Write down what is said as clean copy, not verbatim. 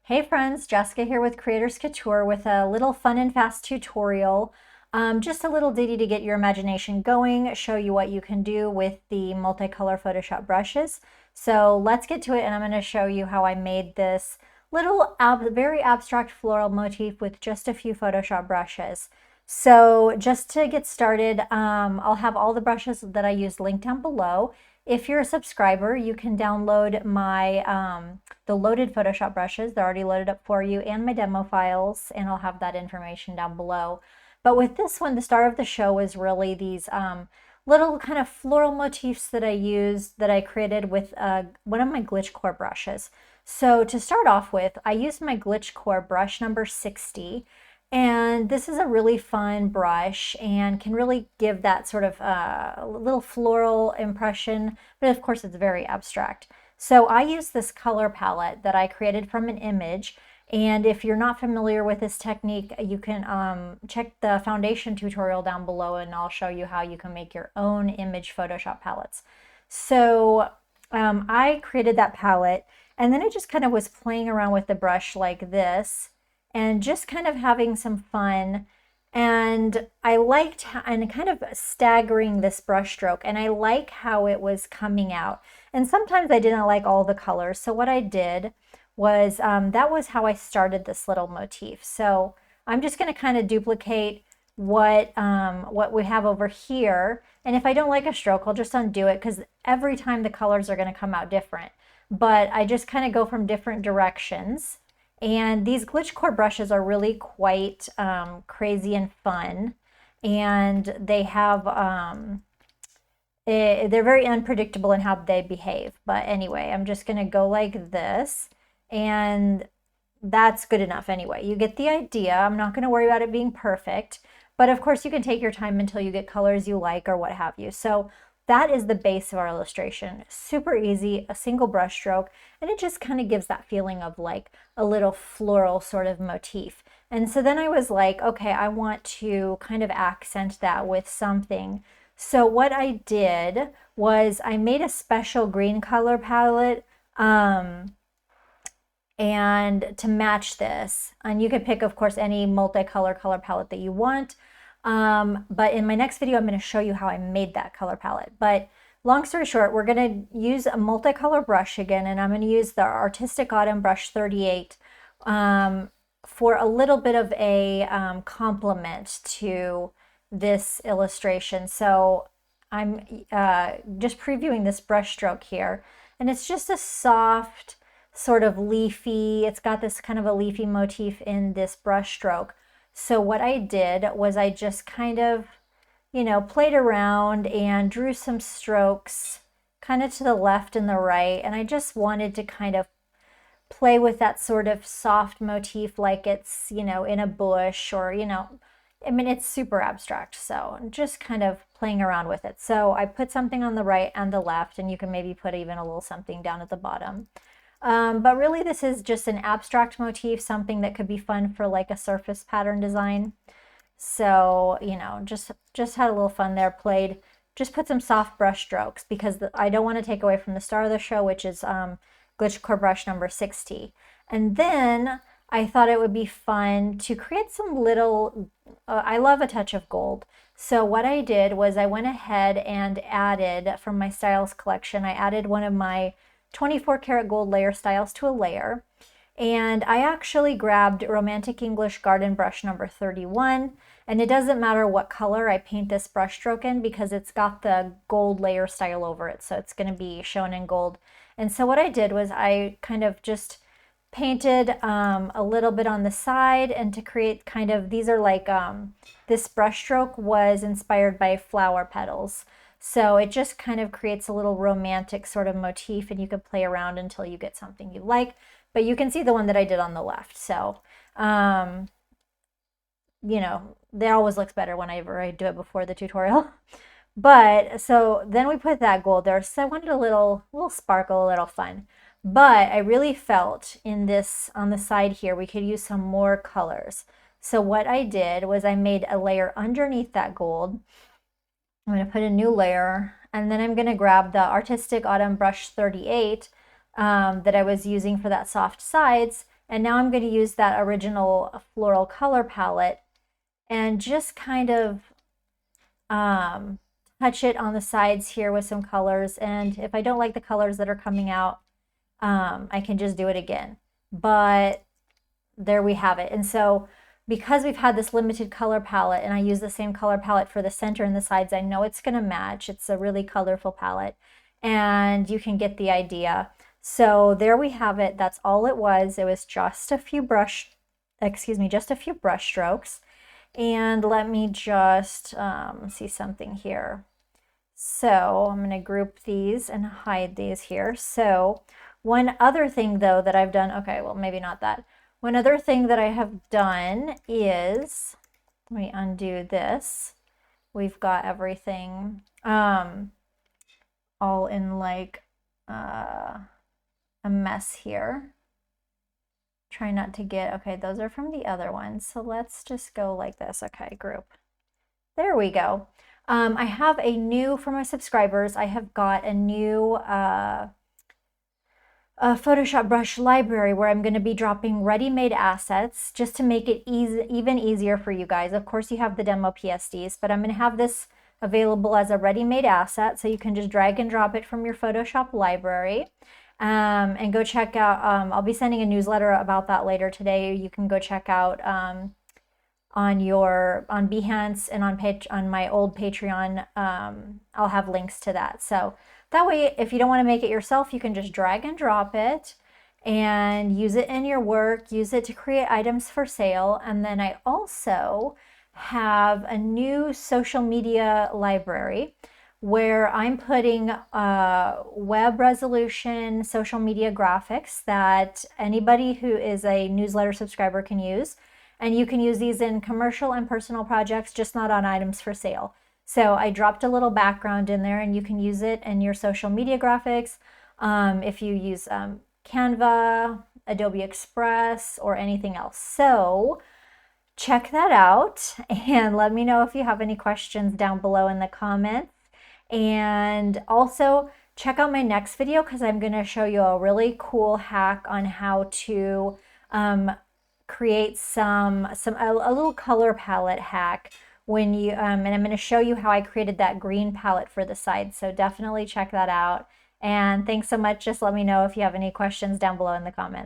Hey friends, Jessica here with Creators Couture with a little fun and fast tutorial. Just a little ditty to get your imagination going, show you what you can do with the multicolor Photoshop brushes. So let's get to it, and I'm going to show you how I made this little very abstract floral motif with just a few Photoshop brushes. So just to get started, I'll have all the brushes that I used linked down below. If you're a subscriber, you can download my the loaded Photoshop brushes. They're already loaded up for you, and my demo files, and I'll have that information down below. But with this one, the star of the show was really these little kind of floral motifs that I used, that I created with one of my glitch core brushes. So to start off with, I used my glitch core brush number 60. And this is a really fun brush and can really give that sort of little floral impression, but of course it's very abstract. So I use this color palette that I created from an image. And if you're not familiar with this technique, you can check the foundation tutorial down below, and I'll show you how you can make your own image Photoshop palettes. So I created that palette, and then I just kind of was playing around with the brush like this and just kind of having some fun. And I liked and kind of staggering this brush stroke, and I like how it was coming out. And sometimes I didn't like all the colors. So what I did was, that was how I started this little motif. So I'm just going to kind of duplicate what we have over here. And if I don't like a stroke, I'll just undo it, because every time the colors are going to come out different. But I just kind of go from different directions. And these glitch core brushes are really quite crazy and fun. And they have, they're very unpredictable in how they behave. But anyway, I'm just going to go like this. And that's good enough anyway. You get the idea. I'm not going to worry about it being perfect. But of course, you can take your time until you get colors you like or what have you. So that is the base of our illustration. Super easy, a single brush stroke, and it just kind of gives that feeling of like a little floral sort of motif. And so then I was like, okay, I want to kind of accent that with something. So what I did was I made a special green color palette and to match this. And you could pick, of course, any multicolor color palette that you want. But in my next video, I'm going to show you how I made that color palette. But long story short, we're going to use a multicolor brush again, and I'm going to use the Artistic Autumn brush 38 for a little bit of a complement to this illustration. So I'm just previewing this brush stroke here, and it's just a soft, sort of leafy, it's got this kind of a leafy motif in this brush stroke. So what I did was I just kind of, played around and drew some strokes kind of to the left and the right. And I just wanted to kind of play with that sort of soft motif, like it's, in a bush, or, I mean, it's super abstract. So just kind of playing around with it. So I put something on the right and the left, and you can maybe put even a little something down at the bottom. But really this is just an abstract motif, something that could be fun for like a surface pattern design. So, just had a little fun there, just put some soft brush strokes, because I don't want to take away from the star of the show, which is glitch core brush number 60. And then I thought it would be fun to create some little, I love a touch of gold. So what I did was I went ahead and added, from my styles collection, I added one of my 24 karat gold layer styles to a layer. And I actually grabbed Romantic English Garden brush number 31. And it doesn't matter what color I paint this brush stroke in, because it's got the gold layer style over it. So it's going to be shown in gold. And so what I did was I kind of just painted a little bit on the side, and to create kind of, these are like, this brush stroke was inspired by flower petals. So it just kind of creates a little romantic sort of motif, and you can play around until you get something you like. But you can see the one that I did on the left. So, it always looks better whenever I do it before the tutorial. But so then we put that gold there. So I wanted a little sparkle, a little fun. But I really felt in this, on the side here, we could use some more colors. So what I did was I made a layer underneath that gold. I'm going to put a new layer, and then I'm going to grab the Artistic Autumn brush 38 that I was using for that soft sides, And now I'm going to use that original Floral color palette and just kind of touch it on the sides here with some colors. And if I don't like the colors that are coming out, I can just do it again. But there we have it. And so because we've had this limited color palette and I use the same color palette for the center and the sides, I know it's going to match. It's a really colorful palette and you can get the idea. So there we have it. That's all it was. It was just a few brush strokes. And let me just see something here. So I'm going to group these and hide these here. So one other thing though that I've done, okay, well maybe not that. One other thing that I have done is, let me undo this. We've got everything all in like a mess here. Try not to get, okay, those are from the other ones. So let's just go like this. Okay, group. There we go. I have a new, for my subscribers, I have got a new Photoshop brush library where I'm going to be dropping ready-made assets just to make it even easier for you guys. Of course, you have the demo PSDs, but I'm going to have this available as a ready-made asset, so you can just drag and drop it from your Photoshop library. And go check out, I'll be sending a newsletter about that later today. You can go check out on Behance and on my old Patreon. I'll have links to that. So that way, if you don't want to make it yourself, you can just drag and drop it and use it in your work, use it to create items for sale. And then I also have a new social media library where I'm putting web resolution social media graphics that anybody who is a newsletter subscriber can use. And you can use these in commercial and personal projects, just not on items for sale. So I dropped a little background in there and you can use it in your social media graphics. If you use Canva, Adobe Express, or anything else. So check that out and let me know if you have any questions down below in the comments. And also check out my next video because I'm going to show you a really cool hack on how to create a little color palette hack when you and I'm going to show you how I created that green palette for the side. So definitely check that out. And thanks so much. Just let me know if you have any questions down below in the comments.